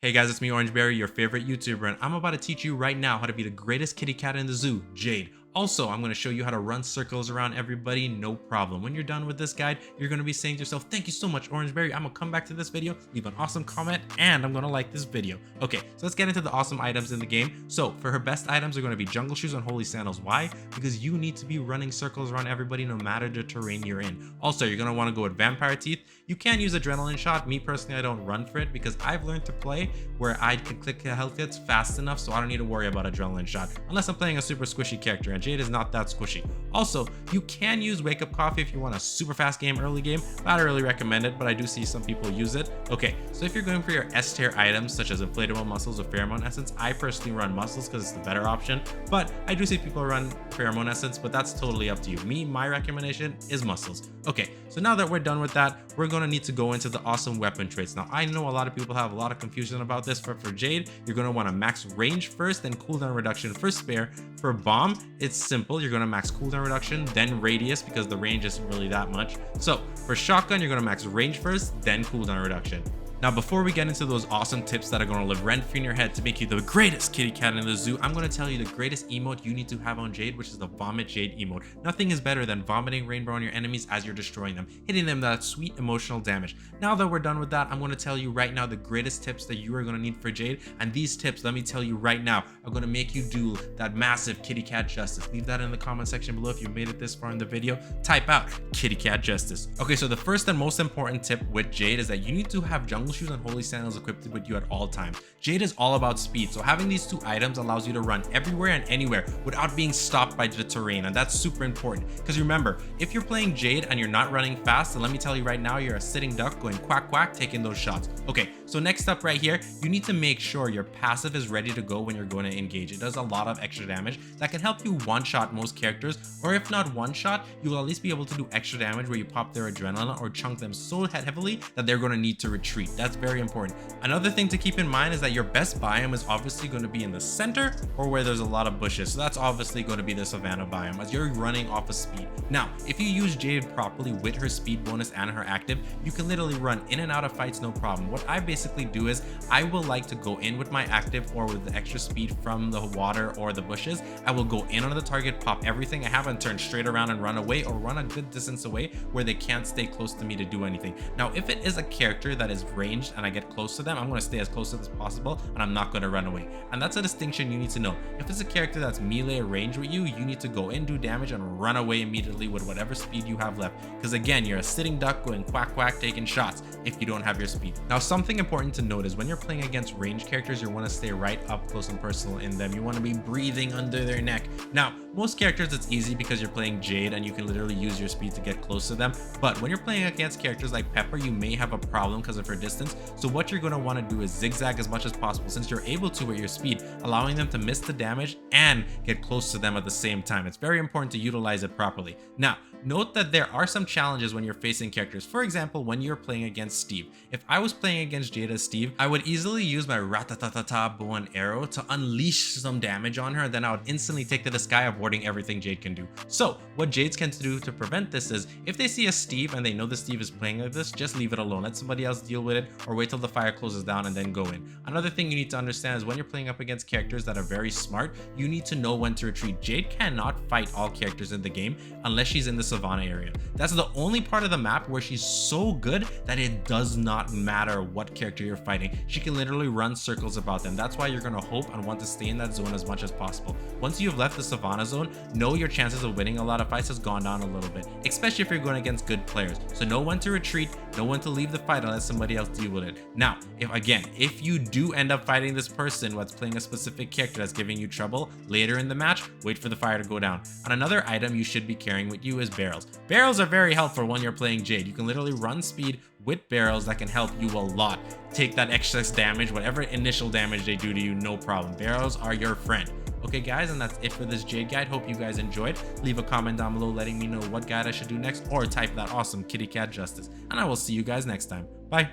Hey guys, it's me Orangeberry, your favorite YouTuber, and I'm about to teach you right now how to be the greatest kitty cat in the zoo, Jade. Also, I'm going to show you how to run circles around everybody, no problem. When you're done with this guide, you're going to be saying to yourself, thank you so much, Orangeberry. I'm going to come back to this video, leave an awesome comment, and I'm going to like this video. Okay, so let's get into the awesome items in the game. So for her best items are going to be jungle shoes and holy sandals. Why? Because you need to be running circles around everybody no matter the terrain you're in. Also, you're going to want to go with vampire teeth. You can use adrenaline shot. Me personally, I don't run for it because I've learned to play where I can click health hits fast enough so I don't need to worry about adrenaline shot unless I'm playing a super squishy character, and Jade is not that squishy. Also, you can use wake up coffee if you want a super fast game, early game. I don't really recommend it, but I do see some people use it. Okay, so if you're going for your S tier items such as inflatable muscles or pheromone essence, I personally run muscles because it's the better option, but I do see people run pheromone essence, but that's totally up to you. My recommendation is muscles. Okay, so now that we're done with that, we're going to need to go into the awesome weapon traits. Now, I know a lot of people have a lot of confusion about this, but for Jade, you're going to want to max range first, then cooldown reduction for spare. For bomb, it's simple. You're going to max cooldown reduction, then radius, because the range isn't really that much. So for shotgun, you're going to max range first, then cooldown reduction. Now, before we get into those awesome tips that are going to live rent-free in your head to make you the greatest kitty cat in the zoo, I'm going to tell you the greatest emote you need to have on Jade, which is the Vomit Jade emote. Nothing is better than vomiting rainbow on your enemies as you're destroying them, hitting them that sweet emotional damage. Now that we're done with that, I'm going to tell you right now the greatest tips that you are going to need for Jade, and these tips, let me tell you right now, are going to make you do that massive kitty cat justice. Leave that in the comment section below if you made it this far in the video. Type out kitty cat justice. Okay, so the first and most important tip with Jade is that you need to have jungle shoes and holy sandals equipped with you at all times. Jade is all about speed, so having these two items allows you to run everywhere and anywhere without being stopped by the terrain, and that's super important because remember, if you're playing Jade and you're not running fast, then let me tell you right now, you're a sitting duck going quack quack taking those shots. Okay, so next up right here, you need to make sure your passive is ready to go when you're going to engage. It does a lot of extra damage that can help you one-shot most characters, or if not one-shot, you will at least be able to do extra damage where you pop their adrenaline or chunk them so heavily that they're going to need to retreat. That's very important. Another thing to keep in mind is that your best biome is obviously going to be in the center or where there's a lot of bushes. So that's obviously going to be the savanna biome as you're running off of speed. Now, if you use Jade properly with her speed bonus and her active, you can literally run in and out of fights no problem. What I basically do is I will like to go in with my active or with the extra speed from the water or the bushes. I will go in on the target, pop everything I have, and turn straight around and run away or run a good distance away where they can't stay close to me to do anything. Now, if it is a character that is ranged and I get close to them, I'm going to stay as close as possible and I'm not going to run away. And that's a distinction you need to know. If it's a character that's melee range with you, you need to go in, do damage, and run away immediately with whatever speed you have left. Because again, you're a sitting duck going quack quack taking shots if you don't have your speed. Now, something important to note is when you're playing against range characters, you want to stay right up close and personal in them. You want to be breathing under their neck. Now, most characters it's easy because you're playing Jade and you can literally use your speed to get close to them. But when you're playing against characters like Pepper, you may have a problem because of her distance. So what you're going to want to do is zigzag as much as possible since you're able to with your speed, allowing them to miss the damage and get close to them at the same time. It's very important to utilize it properly. Now, note that there are some challenges when you're facing characters. For example, when you're playing against Steve. If I was playing against Jade as Steve, I would easily use my ratatatata bow and arrow to unleash some damage on her, then I would instantly take to the sky, avoiding everything Jade can do. So what Jades can do to prevent this is if they see a Steve and they know the Steve is playing like this, just leave it alone. Let somebody else deal with it or wait till the fire closes down and then go in. Another thing you need to understand is when you're playing up against characters that are very smart, you need to know when to retreat. Jade cannot fight all characters in the game unless she's in the savanna area. That's the only part of the map where she's so good that it does not matter what character you're fighting. She can literally run circles about them. That's why you're going to hope and want to stay in that zone as much as possible. Once you've left the savanna zone, know your chances of winning a lot of fights has gone down a little bit, especially if you're going against good players. So know when to retreat, know when to leave the fight and let somebody else deal with it. Now, if you do end up fighting this person that's playing a specific character that's giving you trouble later in the match, wait for the fire to go down. And another item you should be carrying with you is barrels. Barrels are very helpful when you're playing Jade. You can literally run speed with barrels that can help you a lot. Take that excess damage, whatever initial damage they do to you, no problem. Barrels are your friend. Okay guys, and that's it for this Jade guide. Hope you guys enjoyed. Leave a comment down below letting me know what guide I should do next, or type that awesome kitty cat justice. And I will see you guys next time. Bye.